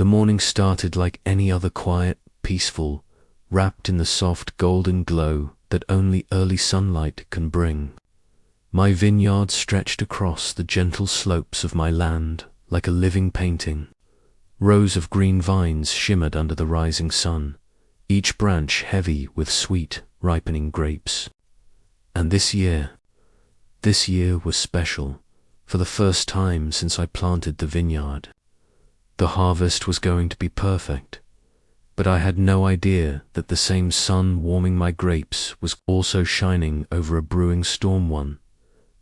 The morning started like any other, quiet, peaceful, wrapped in the soft golden glow that only early sunlight can bring. My vineyard stretched across the gentle slopes of my land like a living painting. Rows of green vines shimmered under the rising sun, each branch heavy with sweet, ripening grapes. And this year was special, for the first time since I planted the vineyard. The harvest was going to be perfect, but I had no idea that the same sun warming my grapes was also shining over a brewing storm, one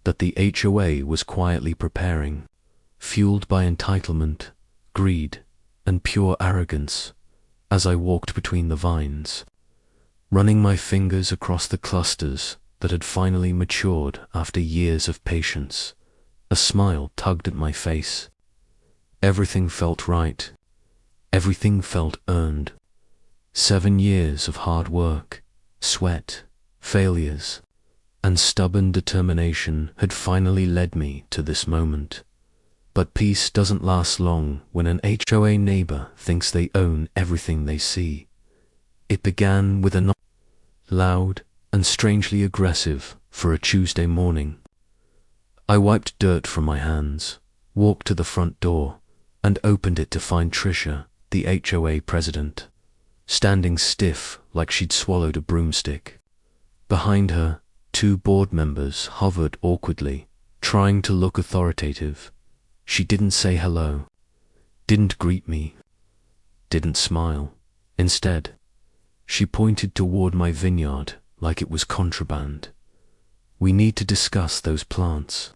that the HOA was quietly preparing, fueled by entitlement, greed, and pure arrogance. As I walked between the vines, running my fingers across the clusters that had finally matured after years of patience, a smile tugged at my face. Everything felt right. Everything felt earned. 7 years of hard work, sweat, failures, and stubborn determination had finally led me to this moment. But peace doesn't last long when an HOA neighbor thinks they own everything they see. It began with a knock, loud and strangely aggressive for a Tuesday morning. I wiped dirt from my hands, walked to the front door, and opened it to find Tricia, the HOA president, standing stiff like she'd swallowed a broomstick. Behind her, 2 board members hovered awkwardly, trying to look authoritative. She didn't say hello, didn't greet me, didn't smile. Instead, she pointed toward my vineyard like it was contraband. "We need to discuss those plants,"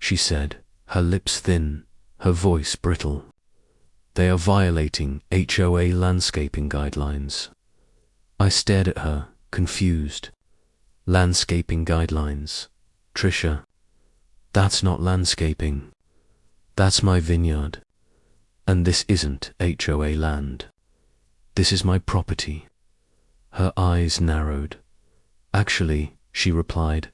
she said, her lips thin, her voice brittle. "They are violating HOA landscaping guidelines." I stared at her, confused. Landscaping guidelines? Tricia, that's not landscaping. That's my vineyard. And this isn't HOA land. This is my property. Her eyes narrowed. "Actually," she replied,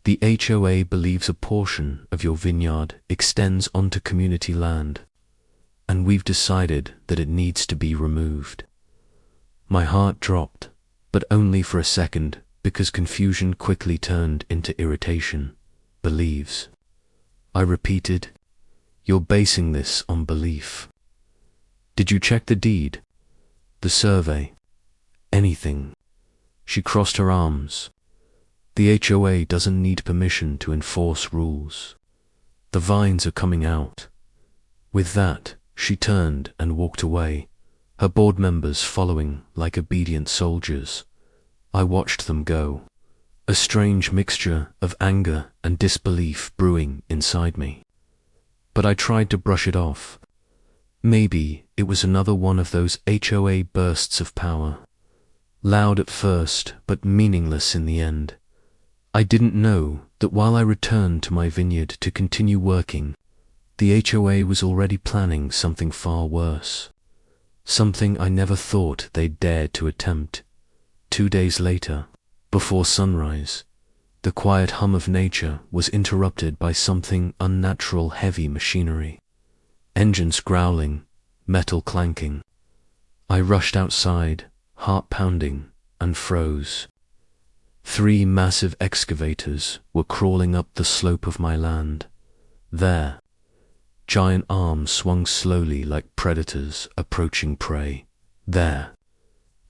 "the HOA believes a portion of your vineyard extends onto community land, and we've decided that it needs to be removed." My heart dropped, but only for a second, because confusion quickly turned into irritation. "Believes?" I repeated. "You're basing this on belief. Did you check the deed? The survey? Anything?" She crossed her arms. "The HOA doesn't need permission to enforce rules. The vines are coming out." With that, she turned and walked away, her board members following like obedient soldiers. I watched them go, a strange mixture of anger and disbelief brewing inside me. But I tried to brush it off. Maybe it was another one of those HOA bursts of power. Loud at first, but meaningless in the end. I didn't know that while I returned to my vineyard to continue working, the HOA was already planning something far worse. Something I never thought they'd dare to attempt. 2 days later, before sunrise, the quiet hum of nature was interrupted by something unnatural, heavy machinery. Engines growling, metal clanking. I rushed outside, heart pounding, and froze. 3 massive excavators were crawling up the slope of my land. There, giant arms swung slowly like predators approaching prey. There,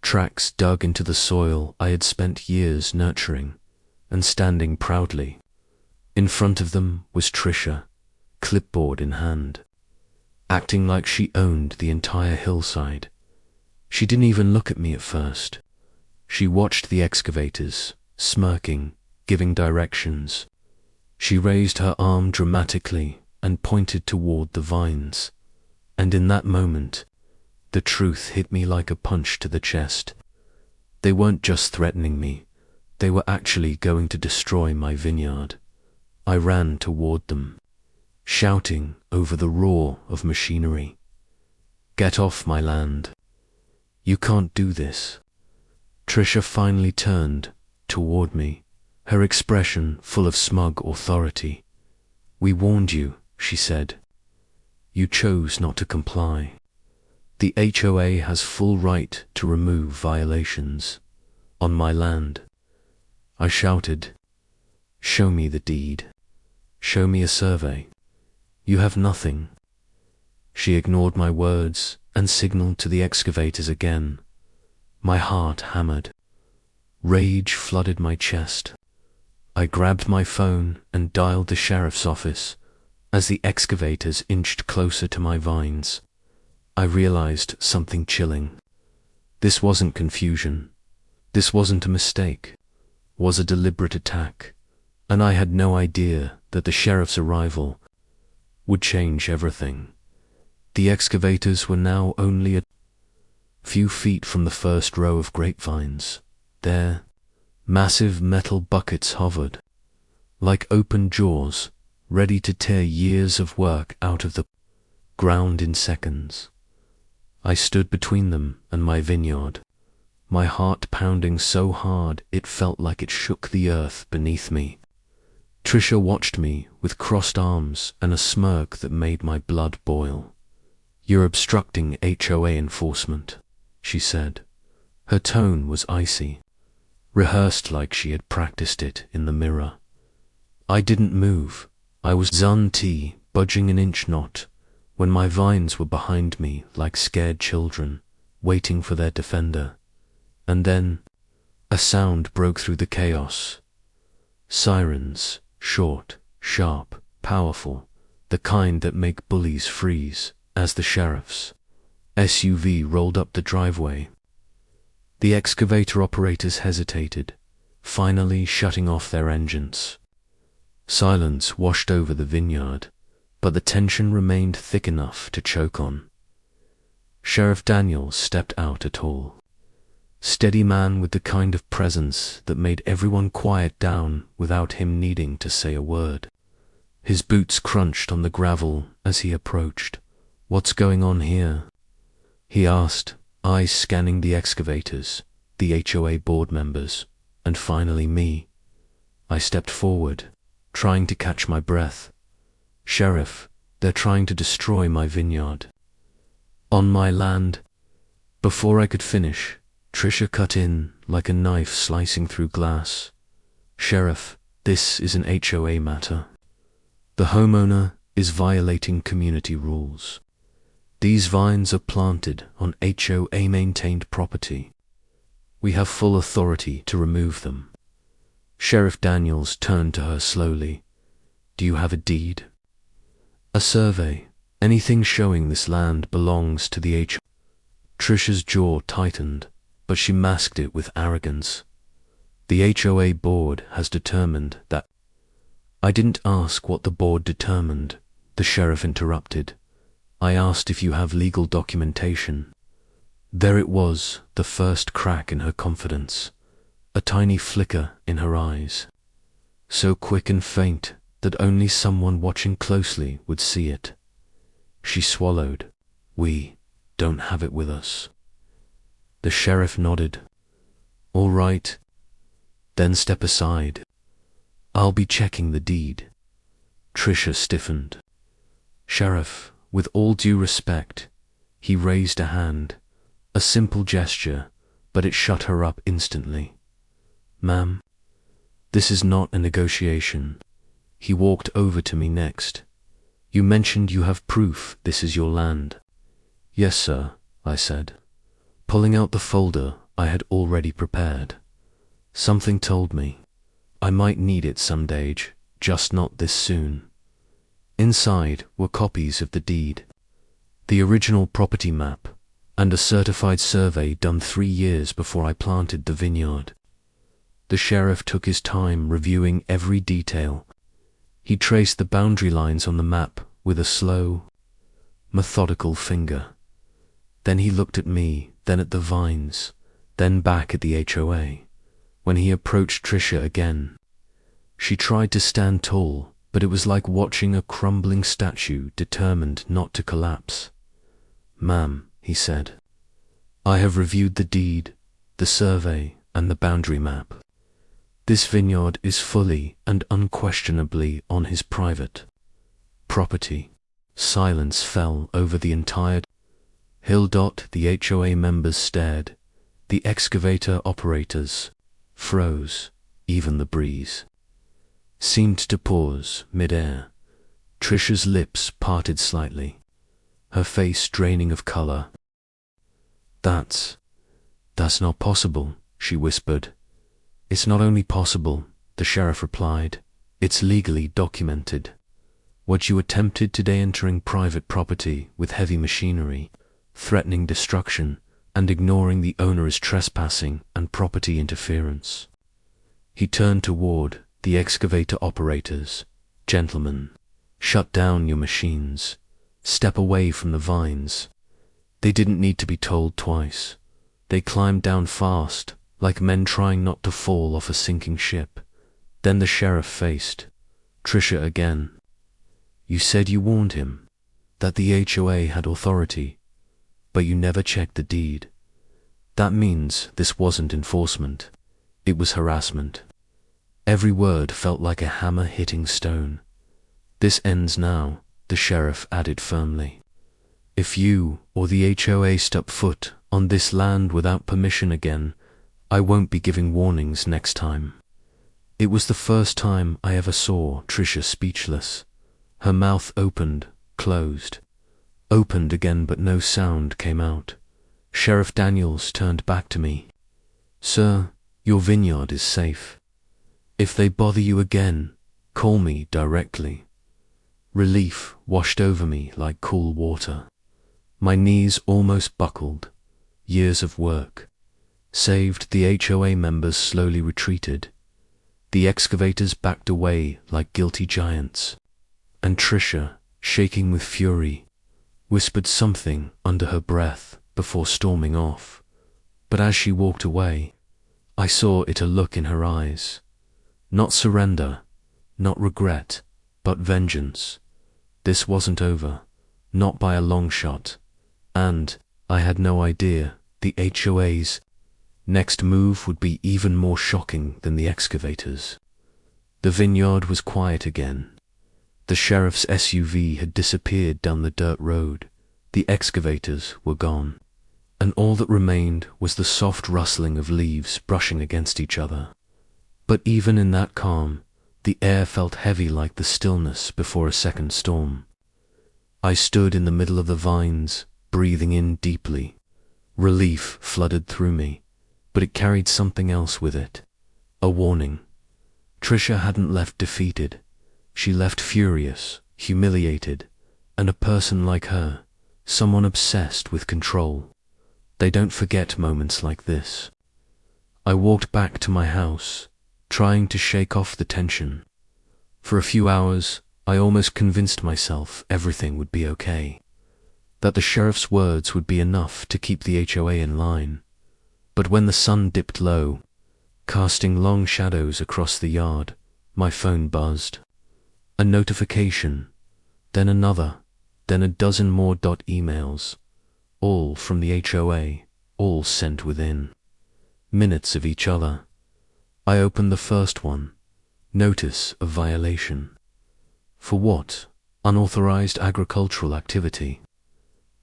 tracks dug into the soil I had spent years nurturing, and standing proudly. In front of them was Tricia, clipboard in hand, acting like she owned the entire hillside. She didn't even look at me at first. She watched the excavators, smirking, giving directions. She raised her arm dramatically and pointed toward the vines. And in that moment, the truth hit me like a punch to the chest. They weren't just threatening me. They were actually going to destroy my vineyard. I ran toward them, shouting over the roar of machinery. "Get off my land. You can't do this." Tricia finally turned toward me, her expression full of smug authority. "We warned you," she said. "You chose not to comply." The HOA has full right to remove violations on my land. I shouted, "Show me the deed. Show me a survey. You have nothing." She ignored my words and signaled to the excavators again. My heart hammered. Rage flooded my chest. I grabbed my phone and dialed the sheriff's office. As the excavators inched closer to my vines, I realized something chilling. This wasn't confusion. This wasn't a mistake. It was a deliberate attack, and I had no idea that the sheriff's arrival would change everything. The excavators were now only a few feet from the first row of grapevines. There, massive metal buckets hovered, like open jaws, ready to tear years of work out of the ground in seconds. I stood between them and my vineyard, my heart pounding so hard it felt like it shook the earth beneath me. Trisha watched me with crossed arms and a smirk that made my blood boil. "You're obstructing HOA enforcement," she said. Her tone was icy, rehearsed like she had practiced it in the mirror. I didn't move. I was budging an inch not, when my vines were behind me like scared children, waiting for their defender. And then, a sound broke through the chaos. Sirens, short, sharp, powerful, the kind that make bullies freeze, as the sheriff's SUV rolled up the driveway. The excavator operators hesitated, finally shutting off their engines. Silence washed over the vineyard, but the tension remained thick enough to choke on. Sheriff Daniels stepped out at all. Steady man with the kind of presence that made everyone quiet down without him needing to say a word. His boots crunched on the gravel as he approached. "What's going on here?" he asked, eyes scanning the excavators, the HOA board members, and finally me. I stepped forward, trying to catch my breath. "Sheriff, they're trying to destroy my vineyard." "On my land." Before I could finish, Trisha cut in like a knife slicing through glass. "Sheriff, this is an HOA matter. The homeowner is violating community rules. These vines are planted on HOA-maintained property. We have full authority to remove them." Sheriff Daniels turned to her slowly. "Do you have a deed? A survey? Anything showing this land belongs to the HOA?" Trisha's jaw tightened, but she masked it with arrogance. "The HOA board has determined that—" "I didn't ask what the board determined," the sheriff interrupted. "I asked if you have legal documentation." There it was, the first crack in her confidence, a tiny flicker in her eyes, so quick and faint that only someone watching closely would see it. She swallowed. "We don't have it with us." The sheriff nodded. "All right, then step aside. I'll be checking the deed." Trisha stiffened. "Sheriff, with all due respect," he raised a hand, a simple gesture, but it shut her up instantly. "Ma'am, this is not a negotiation." He walked over to me next. "You mentioned you have proof this is your land." "Yes, sir," I said, pulling out the folder I had already prepared. Something told me I might need it someday, just not this soon. Inside were copies of the deed, the original property map, and a certified survey done 3 years before I planted the vineyard. The sheriff took his time reviewing every detail. He traced the boundary lines on the map with a slow, methodical finger. Then he looked at me, then at the vines, then back at the HOA. When he approached Trisha again, she tried to stand tall, but it was like watching a crumbling statue determined not to collapse. "Ma'am," he said, "I have reviewed the deed, the survey, and the boundary map. This vineyard is fully and unquestionably on his private property." Silence fell over the entire Hill. The HOA members stared. The excavator operators froze. Even the breeze seemed to pause mid-air. Trisha's lips parted slightly, her face draining of color. That's not possible, she whispered. It's not only possible, the sheriff replied. It's legally documented. What you attempted today, entering private property with heavy machinery, threatening destruction, and ignoring the owner, is trespassing and property interference. He turned toward the excavator operators. Gentlemen, shut down your machines. Step away from the vines. They didn't need to be told twice. They climbed down fast, like men trying not to fall off a sinking ship. Then the sheriff faced Trisha again. You said you warned him, that the HOA had authority, but you never checked the deed. That means this wasn't enforcement. It was harassment. Every word felt like a hammer hitting stone. This ends now, the sheriff added firmly. If you or the HOA step foot on this land without permission again, I won't be giving warnings next time. It was the first time I ever saw Trisha speechless. Her mouth opened, closed, opened again, but no sound came out. Sheriff Daniels turned back to me. Sir, your vineyard is safe. If they bother you again, call me directly. Relief washed over me like cool water. My knees almost buckled. Years of work saved. The HOA members slowly retreated. The excavators backed away like guilty giants. And Trisha, shaking with fury, whispered something under her breath before storming off. But as she walked away, I saw a look in her eyes. Not surrender, not regret, but vengeance. This wasn't over, not by a long shot. And I had no idea the HOA's next move would be even more shocking than the excavators. The vineyard was quiet again. The sheriff's SUV had disappeared down the dirt road. The excavators were gone, and all that remained was the soft rustling of leaves brushing against each other. But even in that calm, the air felt heavy, like the stillness before a second storm. I stood in the middle of the vines, breathing in deeply. Relief flooded through me, but it carried something else with it. A warning. Trisha hadn't left defeated. She left furious, humiliated, and a person like her, someone obsessed with control. They don't forget moments like this. I walked back to my house, trying to shake off the tension. For a few hours, I almost convinced myself everything would be okay, that the sheriff's words would be enough to keep the HOA in line. But when the sun dipped low, casting long shadows across the yard, my phone buzzed. A notification, then another, then a dozen more emails, all from the HOA, all sent within minutes of each other. I opened the first one. Notice of violation. For what? Unauthorized agricultural activity.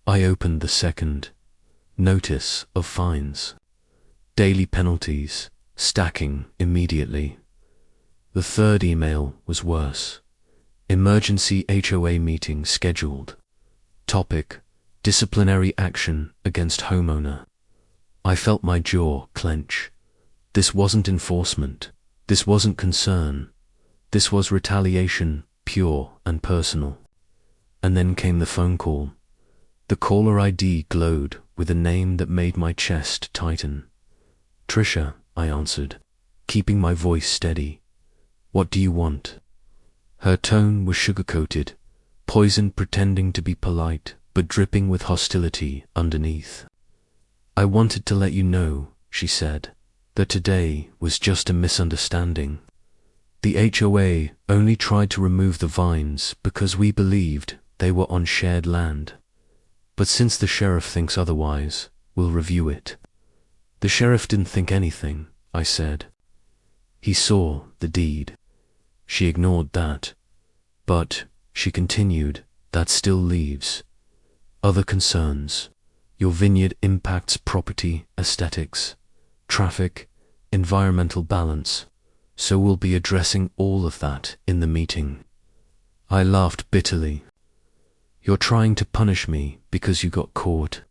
I opened the second. Notice of fines. Daily penalties, stacking immediately. The third email was worse. Emergency HOA meeting scheduled. Topic: disciplinary action against homeowner. I felt my jaw clench. This wasn't enforcement. This wasn't concern. This was retaliation, pure and personal. And then came the phone call. The caller ID glowed with a name that made my chest tighten. Trisha, I answered, keeping my voice steady. What do you want? Her tone was sugar-coated, poisoned, pretending to be polite, but dripping with hostility underneath. I wanted to let you know, she said, that today was just a misunderstanding. The HOA only tried to remove the vines because we believed they were on shared land. But since the sheriff thinks otherwise, we'll review it. The sheriff didn't think anything, I said. He saw the deed. She ignored that. But, she continued, that still leaves other concerns. Your vineyard impacts property, aesthetics, traffic, environmental balance, so we'll be addressing all of that in the meeting." I laughed bitterly. "You're trying to punish me because you got caught."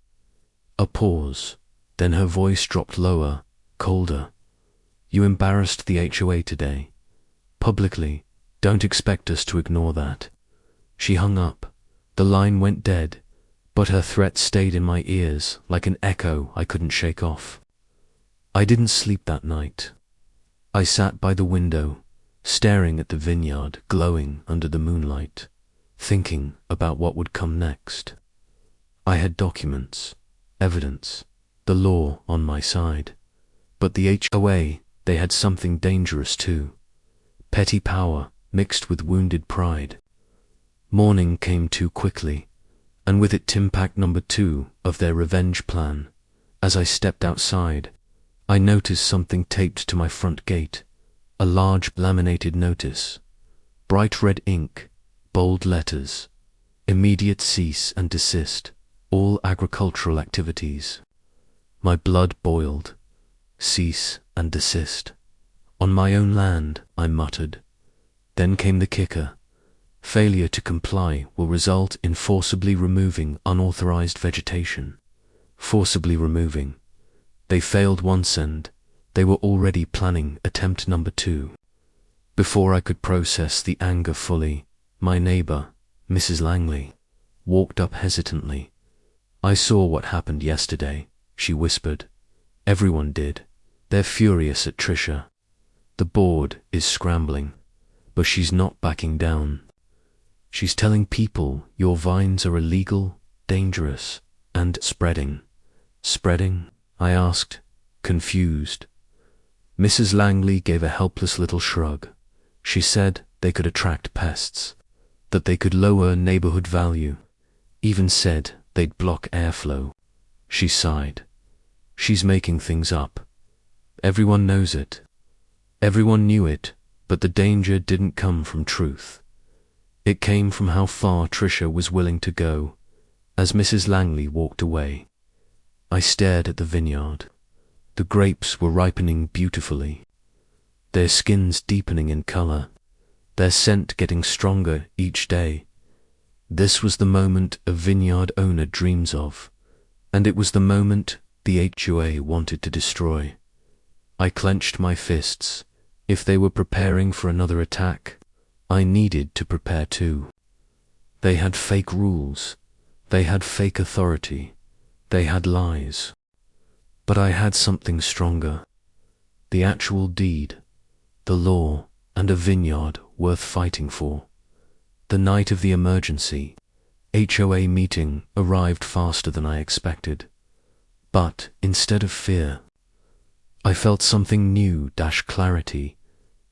A pause, then her voice dropped lower, colder. "You embarrassed the HOA today. Publicly, don't expect us to ignore that." She hung up. The line went dead, but her threat stayed in my ears like an echo I couldn't shake off. I didn't sleep that night. I sat by the window, staring at the vineyard glowing under the moonlight, thinking about what would come next. I had documents, evidence, the law on my side. But the HOA, they had something dangerous too. Petty power mixed with wounded pride. Morning came too quickly, and with it impact number 2 of their revenge plan. As I stepped outside, I noticed something taped to my front gate, a large laminated notice, bright red ink, bold letters, "Immediate cease and desist, all agricultural activities." My blood boiled. Cease and desist. On my own land, I muttered. Then came the kicker. Failure to comply will result in forcibly removing unauthorized vegetation. Forcibly removing. They failed once and they were already planning attempt number 2. Before I could process the anger fully, my neighbor, Mrs. Langley, walked up hesitantly. "I saw what happened yesterday," she whispered. "Everyone did. They're furious at Trisha. The board is scrambling, but she's not backing down. She's telling people your vines are illegal, dangerous, and spreading." "Spreading?" I asked, confused. Mrs. Langley gave a helpless little shrug. She said they could attract pests, that they could lower neighborhood value, even said they'd block airflow. She sighed. "She's making things up. Everyone knows it." Everyone knew it, but the danger didn't come from truth. It came from how far Trisha was willing to go. As Mrs. Langley walked away, I stared at the vineyard. The grapes were ripening beautifully, their skins deepening in color, their scent getting stronger each day. This was the moment a vineyard owner dreams of, and it was the moment the HOA wanted to destroy. I clenched my fists. If they were preparing for another attack, I needed to prepare too. They had fake rules. They had fake authority. They had lies. But I had something stronger. The actual deed, the law, and a vineyard worth fighting for. The night of the emergency, HOA meeting arrived faster than I expected. But instead of fear, I felt something new - clarity,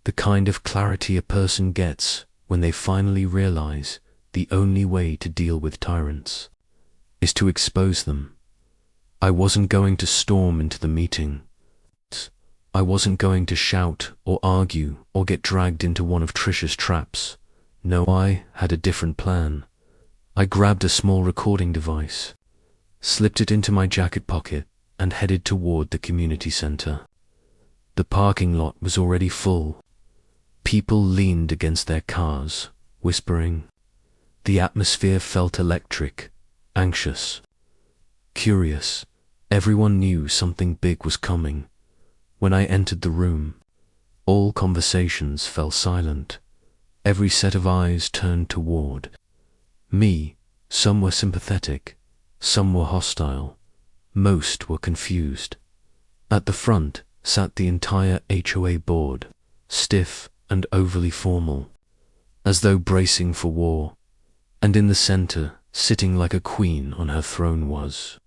the kind of clarity a person gets when they finally realize the only way to deal with tyrants is to expose them. I wasn't going to storm into the meeting. I wasn't going to shout or argue or get dragged into one of Trisha's traps. No, I had a different plan. I grabbed a small recording device, slipped it into my jacket pocket, and headed toward the community center. The parking lot was already full. People leaned against their cars, whispering. The atmosphere felt electric, anxious, curious. Everyone knew something big was coming. When I entered the room, all conversations fell silent. Every set of eyes turned toward me. Some were sympathetic, some were hostile, most were confused. At the front sat the entire HOA board, stiff and overly formal, as though bracing for war, and in the center, sitting like a queen on her throne, was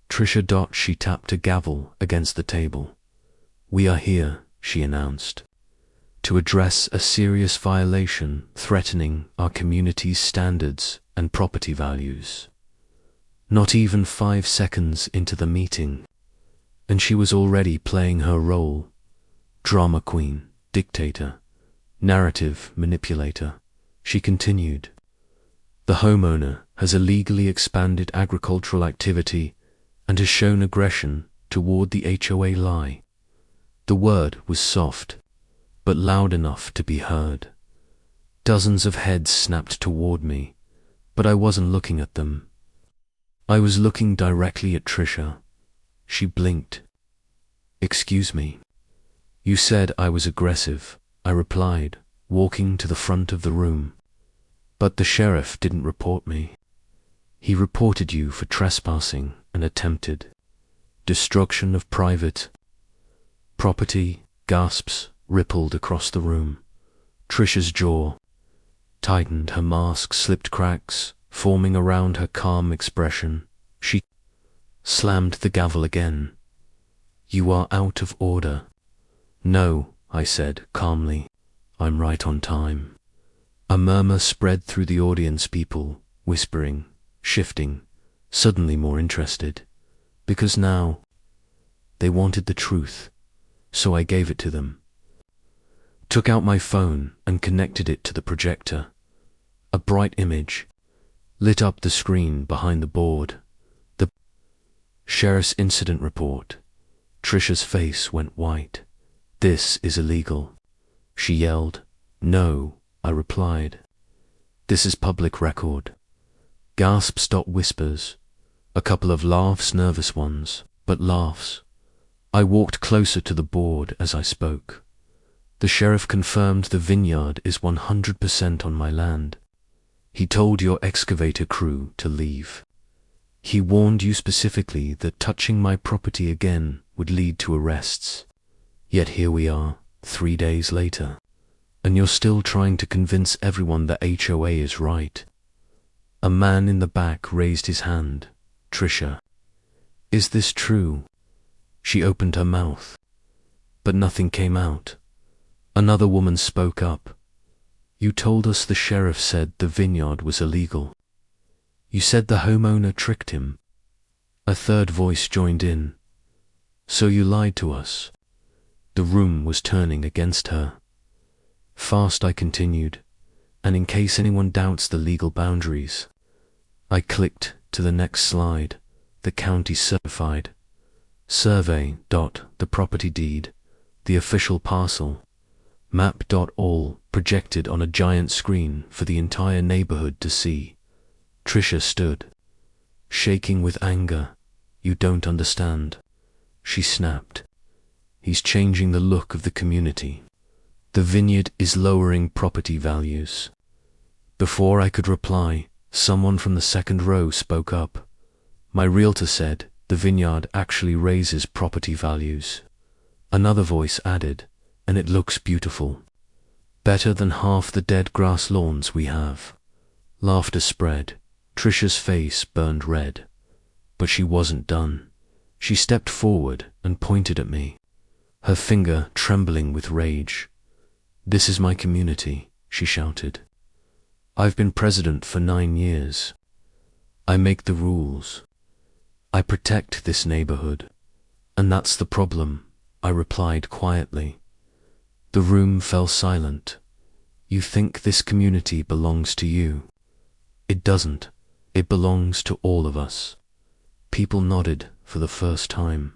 Trisha. She tapped a gavel against the table. "We are here," she announced, "to address a serious violation threatening our community's standards and property values." Not even 5 seconds into the meeting, and she was already playing her role: drama queen, dictator, narrative manipulator. She continued, "The homeowner has illegally expanded agricultural activity and has shown aggression toward the HOA lie. The word was soft, but loud enough to be heard. Dozens of heads snapped toward me, but I wasn't looking at them. I was looking directly at Trisha. She blinked. "Excuse me." "You said I was aggressive," I replied, walking to the front of the room. "But the sheriff didn't report me. He reported you for trespassing and attempted destruction of private property." Gasps rippled across the room. Trisha's jaw tightened, her mask slipped, cracks forming around her calm expression. She slammed the gavel again. "You are out of order." "No," I said calmly. "I'm right on time." A murmur spread through the audience, people whispering, shifting, suddenly more interested, because now they wanted the truth, so I gave it to them. Took out my phone and connected it to the projector. A bright image lit up the screen behind the board. The sheriff's incident report. Trisha's face went white. "This is illegal," she yelled. "No," I replied. "This is public record." Gasps, whispers. A couple of laughs, nervous ones, but laughs. I walked closer to the board as I spoke. "The sheriff confirmed the vineyard is 100% on my land. He told your excavator crew to leave. He warned you specifically that touching my property again would lead to arrests. Yet here we are, 3 days later, and you're still trying to convince everyone that HOA is right." A man in the back raised his hand. "Trisha, is this true?" She opened her mouth, but nothing came out. Another woman spoke up. "You told us the sheriff said the vineyard was illegal. You said the homeowner tricked him." A third voice joined in. "So you lied to us." The room was turning against her. Fast, I continued, "and in case anyone doubts the legal boundaries." I clicked to the next slide. The county certified survey. The property deed, the official parcel, map. All projected on a giant screen for the entire neighborhood to see. Trisha stood, shaking with anger. "You don't understand," she snapped. "He's changing the look of the community. The vineyard is lowering property values." Before I could reply, someone from the second row spoke up. "My realtor said the vineyard actually raises property values." Another voice added, "And it looks beautiful. Better than half the dead grass lawns we have." Laughter spread. Trisha's face burned red. But she wasn't done. She stepped forward and pointed at me, her finger trembling with rage. "This is my community," she shouted. "I've been president for 9 years. I make the rules. I protect this neighborhood. And that's the problem," I replied quietly. The room fell silent. "You think this community belongs to you. It doesn't. It belongs to all of us." People nodded for the first time.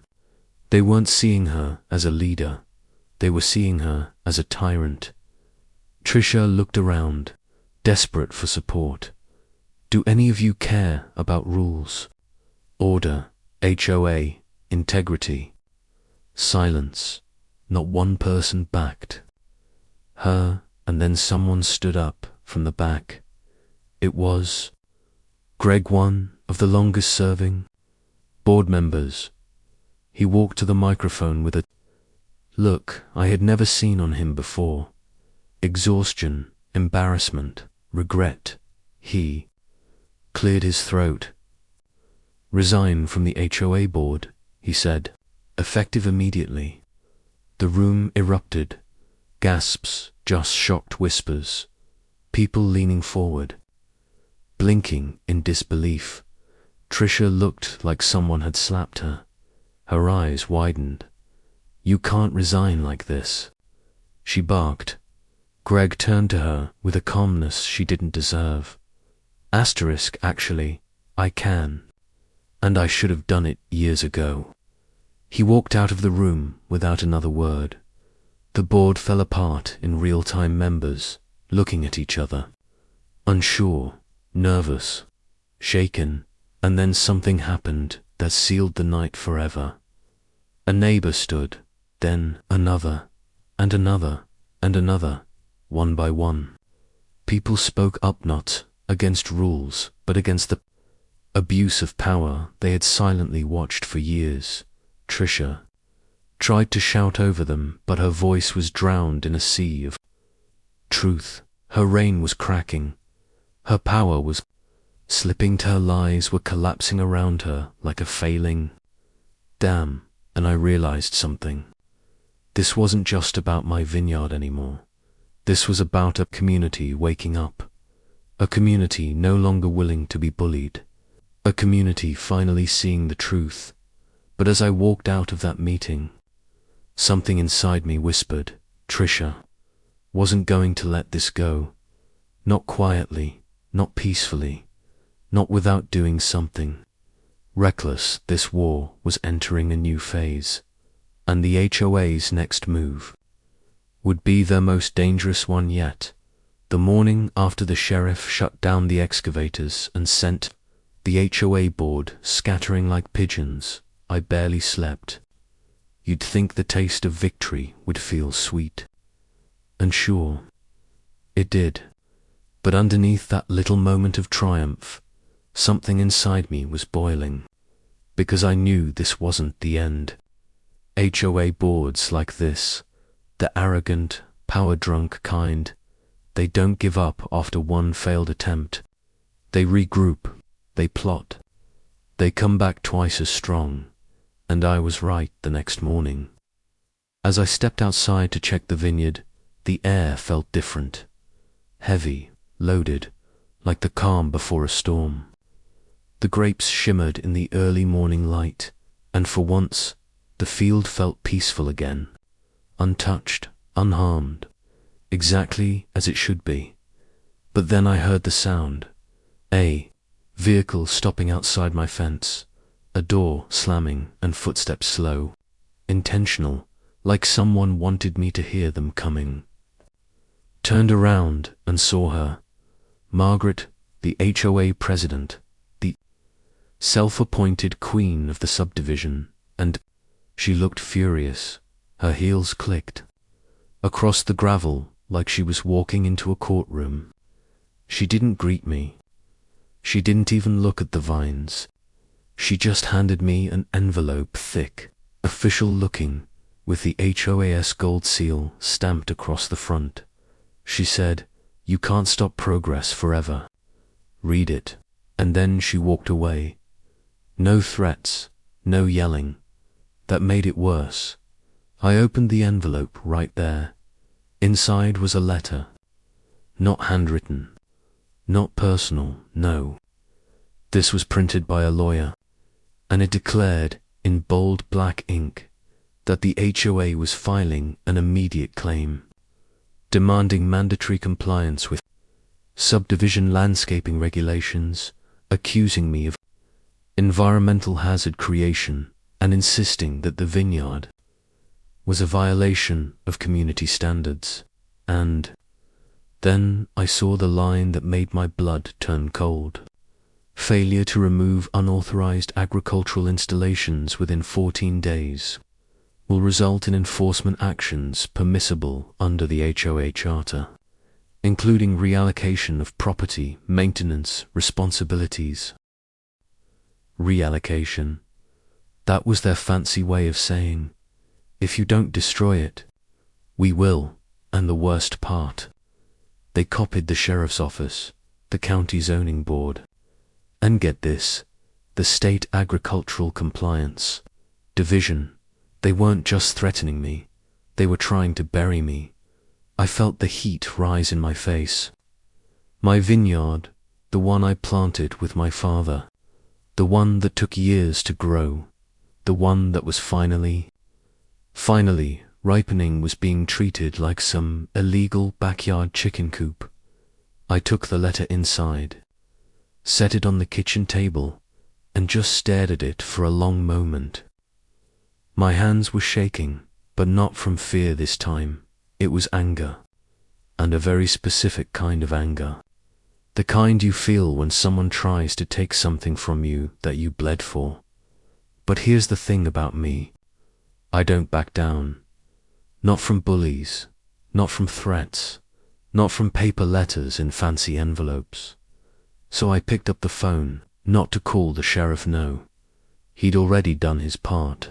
They weren't seeing her as a leader. They were seeing her as a tyrant. Trisha looked around, desperate for support. "Do any of you care about rules? Order, HOA, integrity?" Silence. Not one person backed her, and then someone stood up from the back. It was Greg, one of the longest serving board members. He walked to the microphone with a look I had never seen on him before. Exhaustion, embarrassment, regret. He cleared his throat. "Resign from the HOA board," he said, "effective immediately." The room erupted. Gasps, just shocked whispers. People leaning forward, blinking in disbelief. Trisha looked like someone had slapped her. Her eyes widened. "You can't resign like this," she barked. Greg turned to her with a calmness she didn't deserve. Actually, I can. and I should have done it years ago." He walked out of the room without another word. The board fell apart in real-time members, looking at each other, unsure, nervous, shaken, and then something happened that sealed the night forever. A neighbor stood, then another, and another, and another, one by one. People spoke up not against rules, but against the abuse of power they had silently watched for years. Trisha tried to shout over them, but her voice was drowned in a sea of truth. Her reign was cracking. Her power was slipping. Her lies were collapsing around her like a failing dam, and I realized something. This wasn't just about my vineyard anymore. This was about a community waking up. A community no longer willing to be bullied. A community finally seeing the truth. But as I walked out of that meeting, something inside me whispered, Trisha wasn't going to let this go. Not quietly, not peacefully, not without doing something reckless. This war was entering a new phase, and the HOA's next move would be their most dangerous one yet. The morning after the sheriff shut down the excavators and sent the HOA board scattering like pigeons, I barely slept. You'd think the taste of victory would feel sweet. And sure, it did. But underneath that little moment of triumph, something inside me was boiling. Because I knew this wasn't the end. HOA boards like this, the arrogant, power-drunk kind, they don't give up after one failed attempt. They regroup, they plot, they come back twice as strong. And I was right the next morning. As I stepped outside to check the vineyard, the air felt different. Heavy, loaded, like the calm before a storm. The grapes shimmered in the early morning light, and for once, the field felt peaceful again. Untouched, unharmed, exactly as it should be. But then I heard the sound. A vehicle stopping outside my fence. A door slamming and footsteps slow, intentional, like someone wanted me to hear them coming. Turned around and saw her, Margaret, the HOA president, the self-appointed queen of the subdivision, and she looked furious. Her heels clicked across the gravel like she was walking into a courtroom. She didn't greet me. She didn't even look at the vines. She just handed me an envelope, thick, official-looking, with the HOAS gold seal stamped across the front. She said, "You can't stop progress forever. Read it." And then she walked away. No threats, no yelling. That made it worse. I opened the envelope right there. Inside was a letter. Not handwritten. Not personal, no. This was printed by a lawyer. And it declared, in bold black ink, that the HOA was filing an immediate claim, demanding mandatory compliance with subdivision landscaping regulations, accusing me of environmental hazard creation, and insisting that the vineyard was a violation of community standards. And then I saw the line that made my blood turn cold. Failure to remove unauthorized agricultural installations within 14 days will result in enforcement actions permissible under the HOA Charter, including reallocation of property maintenance responsibilities. Reallocation. That was their fancy way of saying, if you don't destroy it, we will. And the worst part, they copied the sheriff's office, the county zoning board, and get this, the state agricultural compliance division. They weren't just threatening me, they were trying to bury me. I felt the heat rise in my face. My vineyard, the one I planted with my father, the one that took years to grow, the one that was finally ripening, was being treated like some illegal backyard chicken coop. I took the letter inside, set it on the kitchen table, and just stared at it for a long moment. My hands were shaking, but not from fear this time. It was anger, and a very specific kind of anger. The kind you feel when someone tries to take something from you that you bled for. But here's the thing about me. I don't back down. Not from bullies, not from threats, not from paper letters in fancy envelopes. So I picked up the phone, not to call the sheriff, no. He'd already done his part.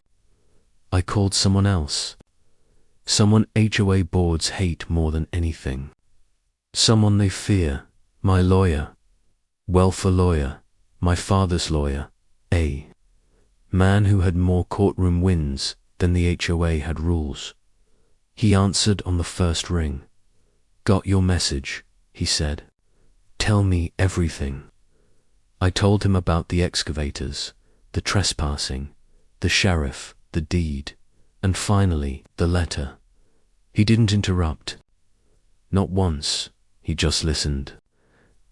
I called someone else. Someone HOA boards hate more than anything. Someone they fear. My lawyer. Welfare lawyer. My father's lawyer. A man who had more courtroom wins than the HOA had rules. He answered on the first ring. "Got your message," he said. "Tell me everything." I told him about the excavators, the trespassing, the sheriff, the deed, and finally the letter. He didn't interrupt. Not once. He just listened.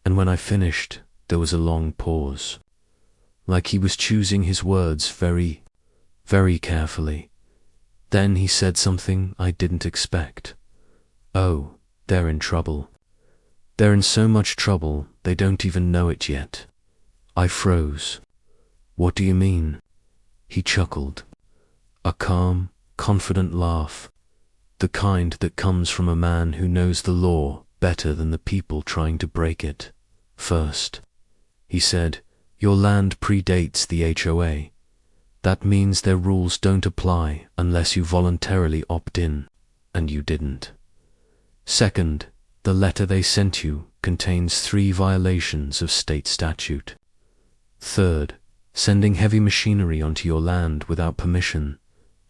And when I finished, there was a long pause, like he was choosing his words very, very carefully. Then he said something I didn't expect. "Oh, they're in trouble. They're in so much trouble, they don't even know it yet." I froze. "What do you mean?" He chuckled. A calm, confident laugh, the kind that comes from a man who knows the law better than the people trying to break it. "First," he said, "your land predates the HOA. That means their rules don't apply unless you voluntarily opt in, and you didn't. Second, the letter they sent you contains 3 violations of state statute. Third, sending heavy machinery onto your land without permission,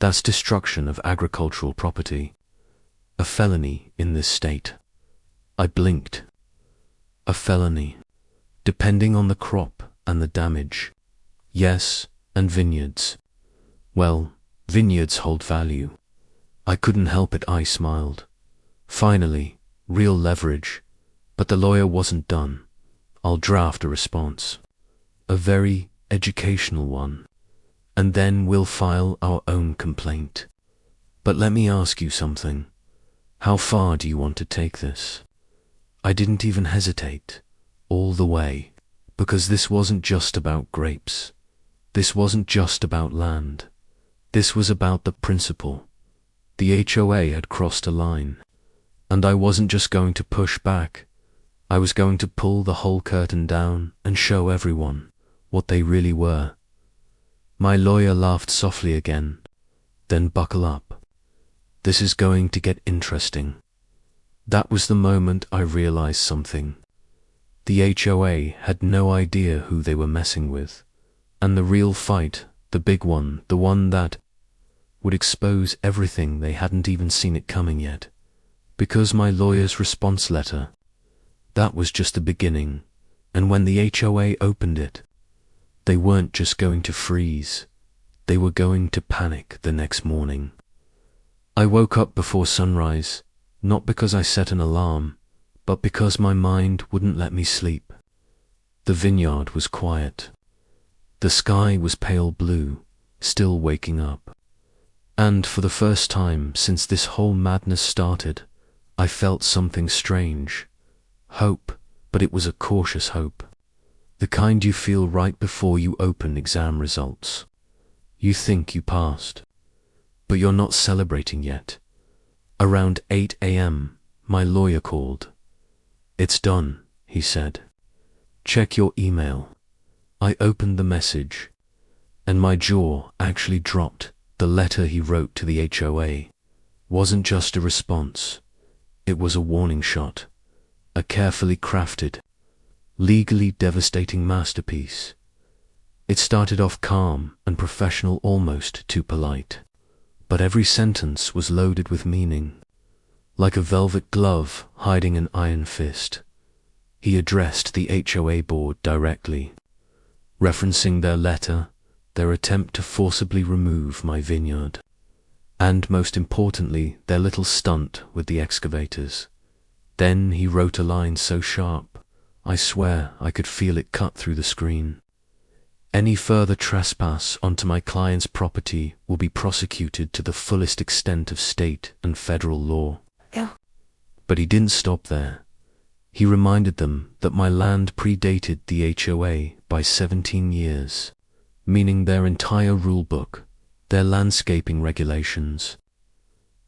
that's destruction of agricultural property. A felony in this state." I blinked. A felony, depending on the crop and the damage. Yes, and vineyards. Well, vineyards hold value. I couldn't help it, I smiled. Finally, real leverage. But the lawyer wasn't done. "I'll draft a response. A very educational one. And then we'll file our own complaint. But let me ask you something. How far do you want to take this?" I didn't even hesitate. All the way. Because this wasn't just about grapes. This wasn't just about land. This was about the principle. The HOA had crossed a line. And I wasn't just going to push back. I was going to pull the whole curtain down and show everyone what they really were. My lawyer laughed softly again. "Then buckle up. This is going to get interesting." That was the moment I realized something. The HOA had no idea who they were messing with. And the real fight, the big one, the one that would expose everything, they hadn't even seen it coming yet. Because my lawyer's response letter, that was just the beginning. And when the HOA opened it, they weren't just going to freeze. They were going to panic the next morning. I woke up before sunrise, not because I set an alarm, but because my mind wouldn't let me sleep. The vineyard was quiet. The sky was pale blue, still waking up. And for the first time since this whole madness started, I felt something strange. Hope, but it was a cautious hope. The kind you feel right before you open exam results. You think you passed, but you're not celebrating yet. Around 8 a.m., my lawyer called. "It's done," he said. "Check your email." I opened the message, and my jaw actually dropped. The letter he wrote to the HOA wasn't just a response. It was a warning shot, a carefully crafted, legally devastating masterpiece. It started off calm and professional, almost too polite. But every sentence was loaded with meaning, like a velvet glove hiding an iron fist. He addressed the HOA board directly, referencing their letter, their attempt to forcibly remove my vineyard, and most importantly, their little stunt with the excavators. Then he wrote a line so sharp, I swear I could feel it cut through the screen. Any further trespass onto my client's property will be prosecuted to the fullest extent of state and federal law. But he didn't stop there. He reminded them that my land predated the HOA by 17 years, meaning their entire rulebook, their landscaping regulations.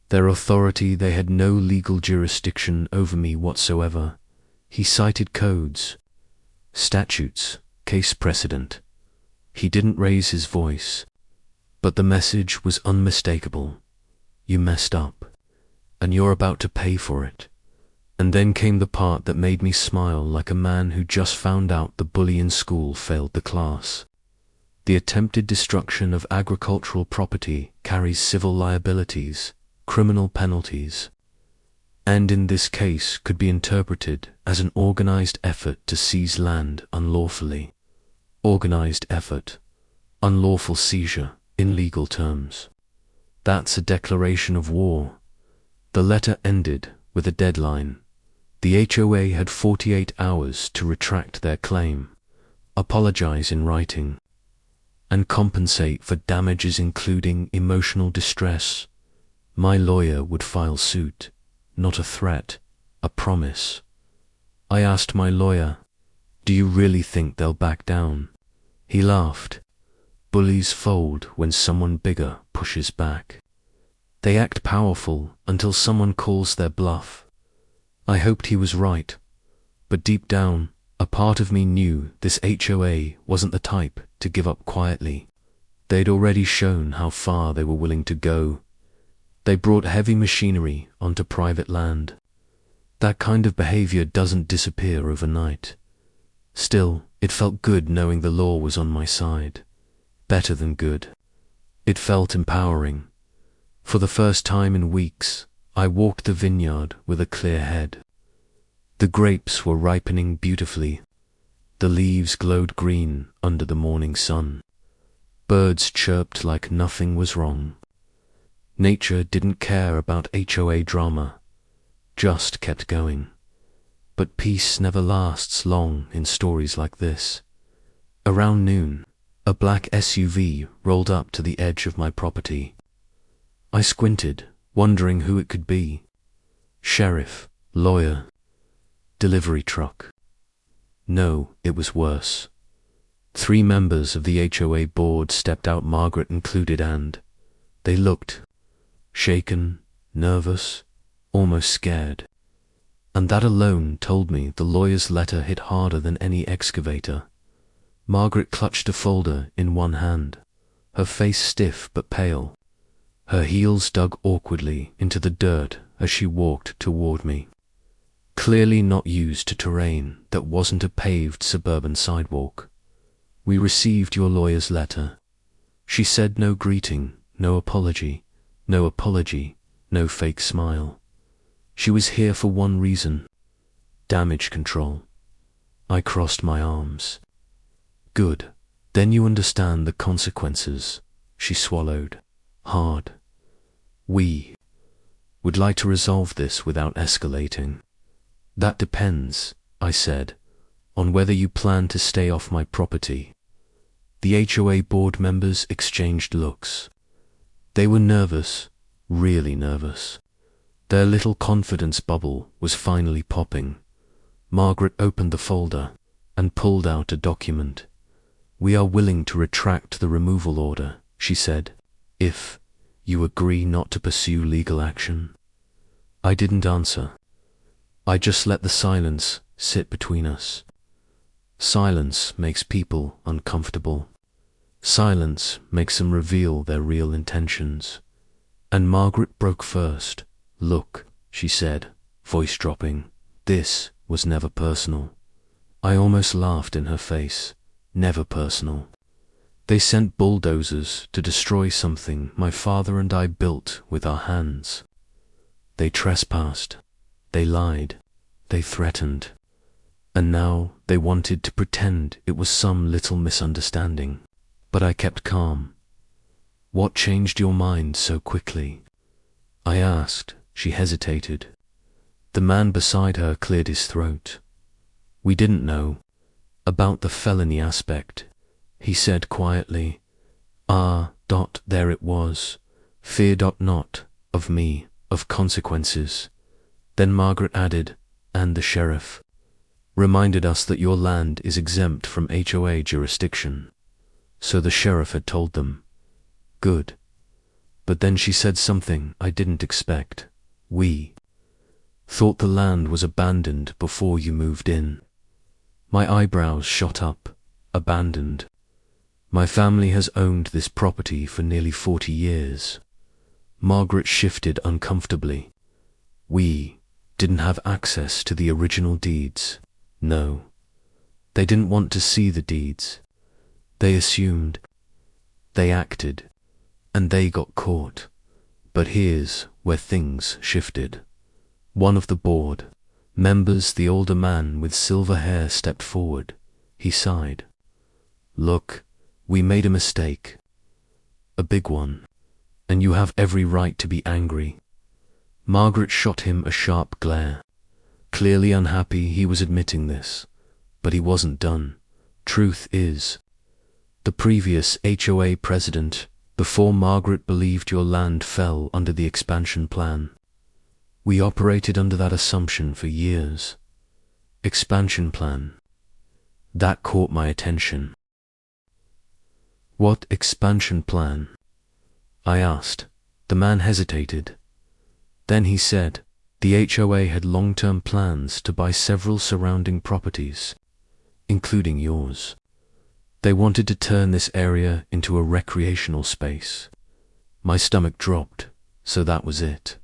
Their authority, they had no legal jurisdiction over me whatsoever. He cited codes, statutes, case precedent. He didn't raise his voice, but the message was unmistakable. You messed up, and you're about to pay for it. And then came the part that made me smile like a man who just found out the bully in school failed the class. The attempted destruction of agricultural property carries civil liabilities, criminal penalties, and in this case could be interpreted as an organized effort to seize land unlawfully. Organized effort, unlawful seizure in legal terms. That's a declaration of war. The letter ended with a deadline. The HOA had 48 hours to retract their claim, apologize in writing, and compensate for damages including emotional distress. My lawyer would file suit, not a threat, a promise. I asked my lawyer, "Do you really think they'll back down?" He laughed. Bullies fold when someone bigger pushes back. They act powerful until someone calls their bluff. I hoped he was right, but deep down, a part of me knew this HOA wasn't the type to give up quietly. They'd already shown how far they were willing to go. They brought heavy machinery onto private land. That kind of behavior doesn't disappear overnight. Still, it felt good knowing the law was on my side. Better than good. It felt empowering. For the first time in weeks, I walked the vineyard with a clear head. The grapes were ripening beautifully. The leaves glowed green under the morning sun. Birds chirped like nothing was wrong. Nature didn't care about HOA drama, just kept going. But peace never lasts long in stories like this. Around noon, a black SUV rolled up to the edge of my property. I squinted, wondering who it could be. Sheriff, lawyer, delivery truck. No, it was worse. 3 members of the HOA board stepped out, Margaret included, and they looked shaken, nervous, almost scared. And that alone told me the lawyer's letter hit harder than any excavator. Margaret clutched a folder in one hand, her face stiff but pale. Her heels dug awkwardly into the dirt as she walked toward me. Clearly not used to terrain that wasn't a paved suburban sidewalk. "We received your lawyer's letter." She said, no greeting, no apology, no fake smile. She was here for one reason: damage control. I crossed my arms. "Good. Then you understand the consequences," she swallowed, hard. "We would like to resolve this without escalating." "That depends," I said, "on whether you plan to stay off my property." The HOA board members exchanged looks. They were nervous, really nervous. Their little confidence bubble was finally popping. Margaret opened the folder and pulled out a document. "We are willing to retract the removal order," she said, "if you agree not to pursue legal action." I didn't answer. I just let the silence sit between us. Silence makes people uncomfortable. Silence makes them reveal their real intentions. And Margaret broke first. "Look," she said, voice dropping, "this was never personal." I almost laughed in her face. Never personal. They sent bulldozers to destroy something my father and I built with our hands. They trespassed. They lied. They threatened. And now they wanted to pretend it was some little misunderstanding. But I kept calm. "What changed your mind so quickly?" I asked. She hesitated. The man beside her cleared his throat. "We didn't know about the felony aspect. he said quietly. There it was. Fear not of me, of consequences. Then Margaret added, and the sheriff reminded us that your land is exempt from HOA jurisdiction. So the sheriff had told them. Good. But then she said something I didn't expect. We thought the land was abandoned before you moved in. My eyebrows shot up. Abandoned. My family has owned this property for nearly 40 years. Margaret shifted uncomfortably. We didn't have access to the original deeds. No. They didn't want to see the deeds. They assumed. They acted. And they got caught. But here's where things shifted. One of the board members, the older man with silver hair, stepped forward. He sighed. Look, we made a mistake. A big one. And you have every right to be angry. Margaret shot him a sharp glare. Clearly unhappy he was admitting this. But he wasn't done. Truth is, the previous HOA president, before Margaret, believed your land fell under the expansion plan. We operated under that assumption for years. Expansion plan. That caught my attention. What expansion plan? I asked. The man hesitated. Then he said, the HOA had long-term plans to buy several surrounding properties, including yours. They wanted to turn this area into a recreational space. My stomach dropped, so that was it.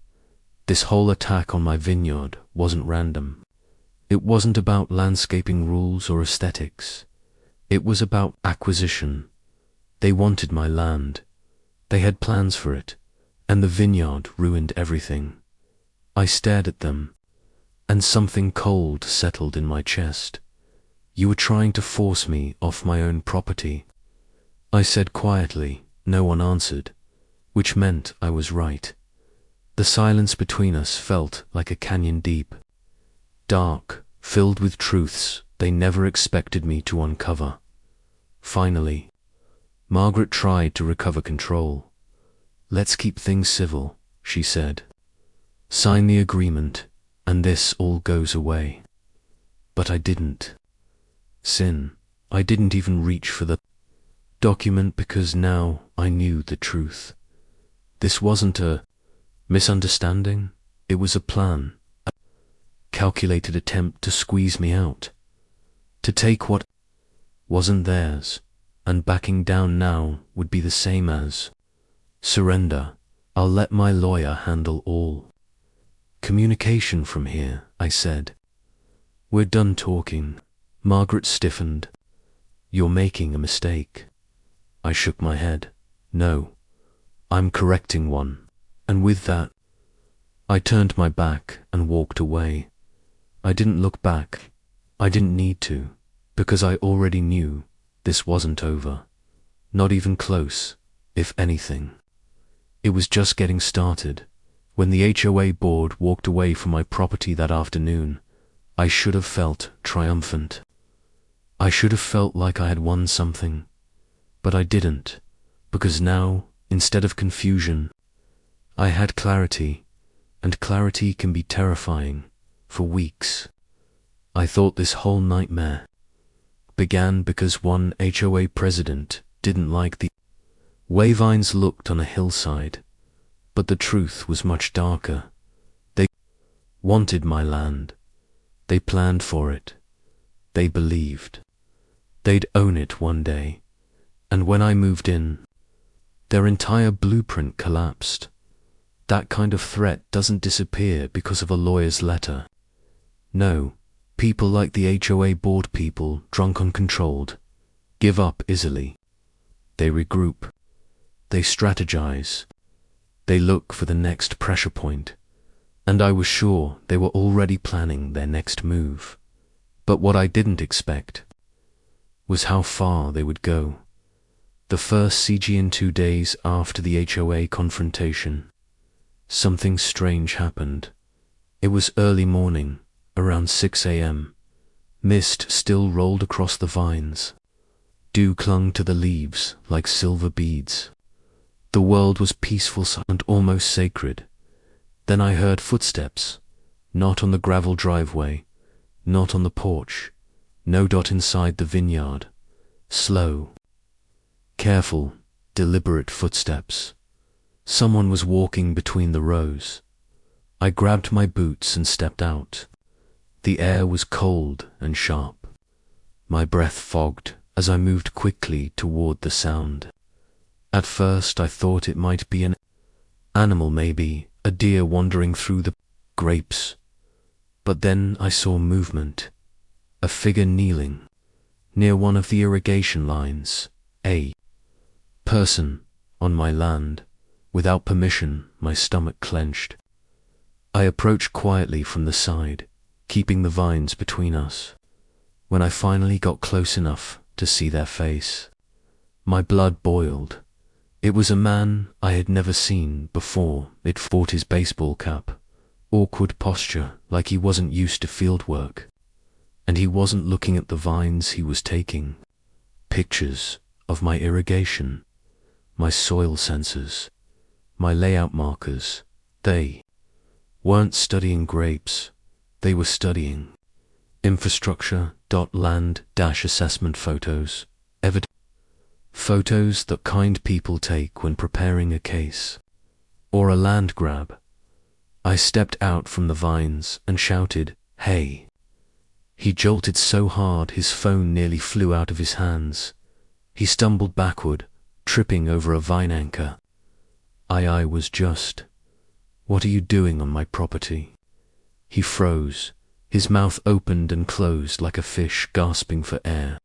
This whole attack on my vineyard wasn't random. It wasn't about landscaping rules or aesthetics. It was about acquisition. They wanted my land. They had plans for it, and the vineyard ruined everything. I stared at them, and something cold settled in my chest. You were trying to force me off my own property. I said quietly. No one answered, which meant I was right. The silence between us felt like a canyon deep, dark, filled with truths they never expected me to uncover. Finally, Margaret tried to recover control. Let's keep things civil, she said. Sign the agreement, and this all goes away. But I didn't. I didn't even reach for the document because now I knew the truth. This wasn't a misunderstanding, it was a plan, a calculated attempt to squeeze me out, to take what wasn't theirs, and backing down now would be the same as surrender. I'll let my lawyer handle all communication from here, I said. We're done talking. Margaret stiffened. You're making a mistake. I shook my head. No, I'm correcting one. And with that, I turned my back and walked away. I didn't look back. I didn't need to, because I already knew this wasn't over. Not even close, if anything. It was just getting started. When the HOA board walked away from my property that afternoon, I should have felt triumphant. I should have felt like I had won something. But I didn't, because now, instead of confusion, I had clarity, and clarity can be terrifying. For weeks, I thought this whole nightmare began because one HOA president didn't like the way vines looked on a hillside. But the truth was much darker. They wanted my land. They planned for it. They believed they'd own it one day. And when I moved in, their entire blueprint collapsed. That kind of threat doesn't disappear because of a lawyer's letter. No, people like the HOA board people, drunk uncontrolled, give up easily. They regroup. They strategize. They look for the next pressure point. And I was sure they were already planning their next move. But what I didn't expect was how far they would go. The first CG in 2 days after the HOA confrontation, something strange happened. It was early morning, around 6 a.m. Mist still rolled across the vines. Dew clung to the leaves like silver beads. The world was peaceful and almost sacred. Then I heard footsteps, not on the gravel driveway, not on the porch, no, dot inside the vineyard. Slow, careful, deliberate footsteps. Someone was walking between the rows. I grabbed my boots and stepped out. The air was cold and sharp. My breath fogged as I moved quickly toward the sound. At first I thought it might be an animal, maybe a deer wandering through the grapes. But then I saw movement, a figure kneeling near one of the irrigation lines, a person on my land. Without permission, my stomach clenched. I approached quietly from the side, keeping the vines between us. When I finally got close enough to see their face, my blood boiled. It was a man I had never seen before. It fought his baseball cap, awkward posture like he wasn't used to field work. And he wasn't looking at the vines, he was taking pictures of my irrigation, my soil sensors, my layout markers. They weren't studying grapes, they were studying infrastructure.land-assessment photos, photos that kind people take when preparing a case or a land grab. I stepped out from the vines and shouted, "Hey!" He jolted so hard his phone nearly flew out of his hands. He stumbled backward, tripping over a vine anchor. I was just, "What are you doing on my property?" He froze, his mouth opened and closed like a fish gasping for air.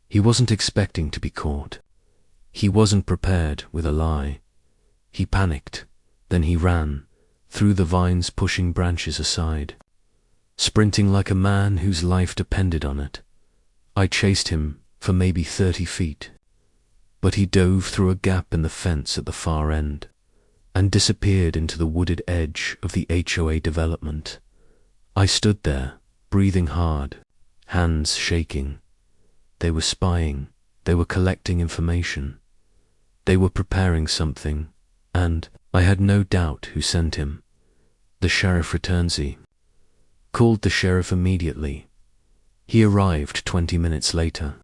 He wasn't expecting to be caught. He wasn't prepared with a lie. He panicked, then he ran, through the vines, pushing branches aside, sprinting like a man whose life depended on it. I chased him for maybe 30 feet, but he dove through a gap in the fence at the far end and disappeared into the wooded edge of the HOA development. I stood there, breathing hard, hands shaking. They were spying, they were collecting information, they were preparing something, and I had no doubt who sent him. The sheriff Retaliation. Called the sheriff immediately. He arrived 20 minutes later,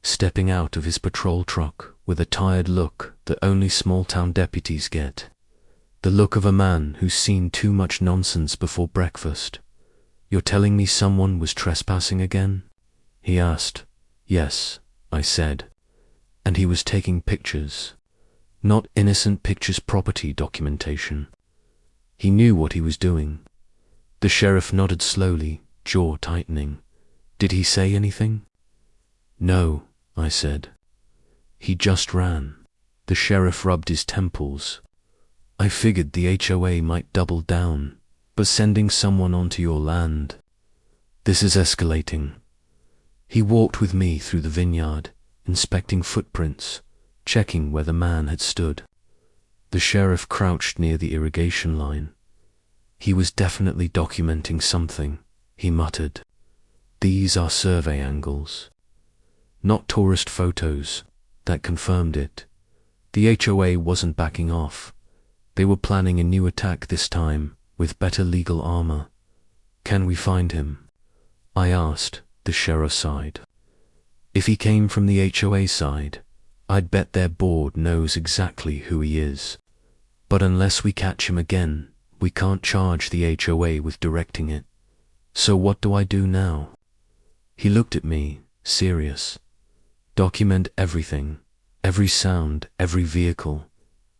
stepping out of his patrol truck with a tired look that only small-town deputies get. The look of a man who's seen too much nonsense before breakfast. "You're telling me someone was trespassing again?" he asked. "Yes," I said. "And he was taking pictures. Not innocent pictures, property documentation." He knew what he was doing. The sheriff nodded slowly, jaw tightening. "Did he say anything?" "No," I said. "He just ran." The sheriff rubbed his temples. "I figured the HOA might double down, but sending someone onto your land, this is escalating." He walked with me through the vineyard, inspecting footprints, checking where the man had stood. The sheriff crouched near the irrigation line. "He was definitely documenting something," he muttered. "These are survey angles, not tourist photos." That confirmed it. The HOA wasn't backing off. They were planning a new attack this time, with better legal armor. "Can we find him?" I asked. The sheriff sighed. "If he came from the HOA side, I'd bet their board knows exactly who he is. But unless we catch him again, we can't charge the HOA with directing it. So what do I do now?" He looked at me, serious. "Document everything, every sound, every vehicle,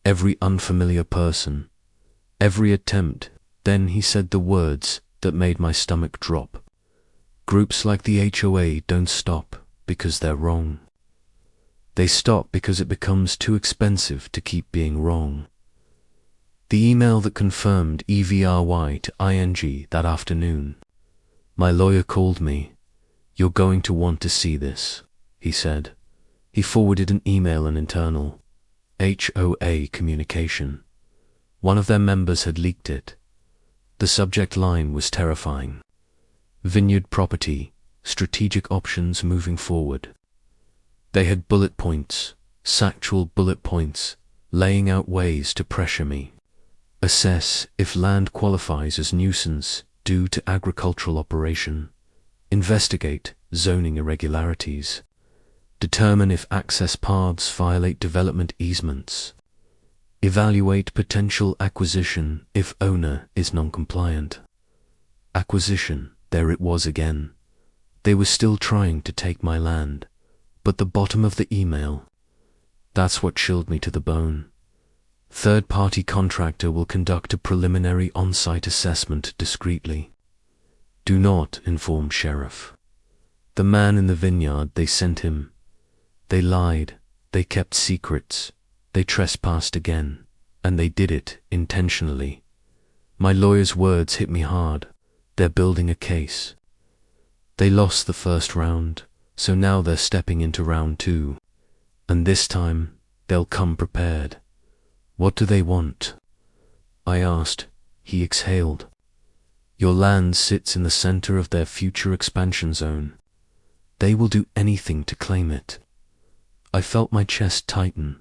every unfamiliar person, every attempt." Then he said the words that made my stomach drop. "Groups like the HOA don't stop because they're wrong. They stop because it becomes too expensive to keep being wrong." The email that confirmed EVRY to ING that afternoon. "My lawyer called me. You're going to want to see this," he said. He forwarded an email, an internal HOA communication. One of their members had leaked it. The subject line was terrifying. "Vineyard property, strategic options moving forward." They had bullet points, actual bullet points, laying out ways to pressure me. Assess if land qualifies as nuisance due to agricultural operation. Investigate zoning irregularities. Determine if access paths violate development easements. Evaluate potential acquisition if owner is non-compliant. Acquisition, there it was again. They were still trying to take my land, but the bottom of the email, that's what chilled me to the bone. Third-party contractor will conduct a preliminary on-site assessment discreetly. Do not inform sheriff. The man in the vineyard, they sent him. They lied, they kept secrets, they trespassed again, and they did it intentionally. My lawyer's words hit me hard. They're building a case. They lost the first round, so now they're stepping into round 2. And this time, they'll come prepared. What do they want? I asked. He exhaled. Your land sits in the center of their future expansion zone. They will do anything to claim it. I felt my chest tighten.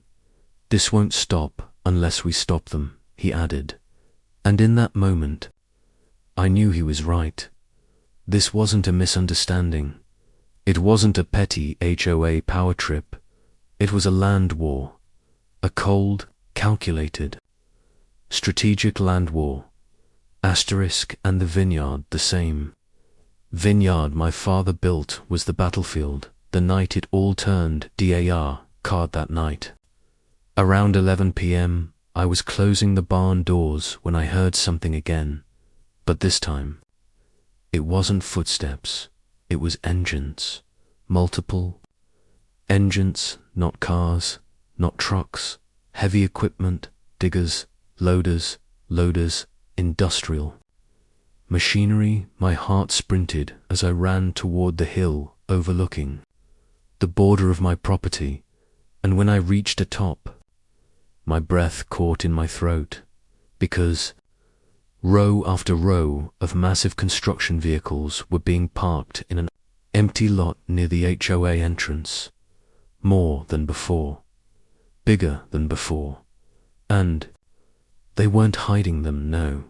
This won't stop unless we stop them, he added. And in that moment, I knew he was right. This wasn't a misunderstanding. It wasn't a petty HOA power trip. It was a land war. A cold, calculated, strategic land war. Asterisk and the vineyard the same. Vineyard my father built was the battlefield, the night it all turned card that night. Around 11 p.m., I was closing the barn doors when I heard something again, but this time, it wasn't footsteps, it was engines, multiple engines, not cars, not trucks, heavy equipment, diggers, loaders, industrial. Machinery, my heart sprinted as I ran toward the hill overlooking the border of my property, and when I reached the top, my breath caught in my throat, because row after row of massive construction vehicles were being parked in an empty lot near the HOA entrance, more than before, bigger than before, and they weren't hiding them, no.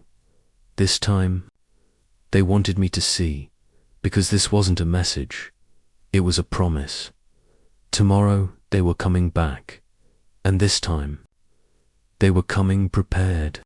This time, they wanted me to see, because this wasn't a message, it was a promise. Tomorrow they were coming back, and this time, they were coming prepared.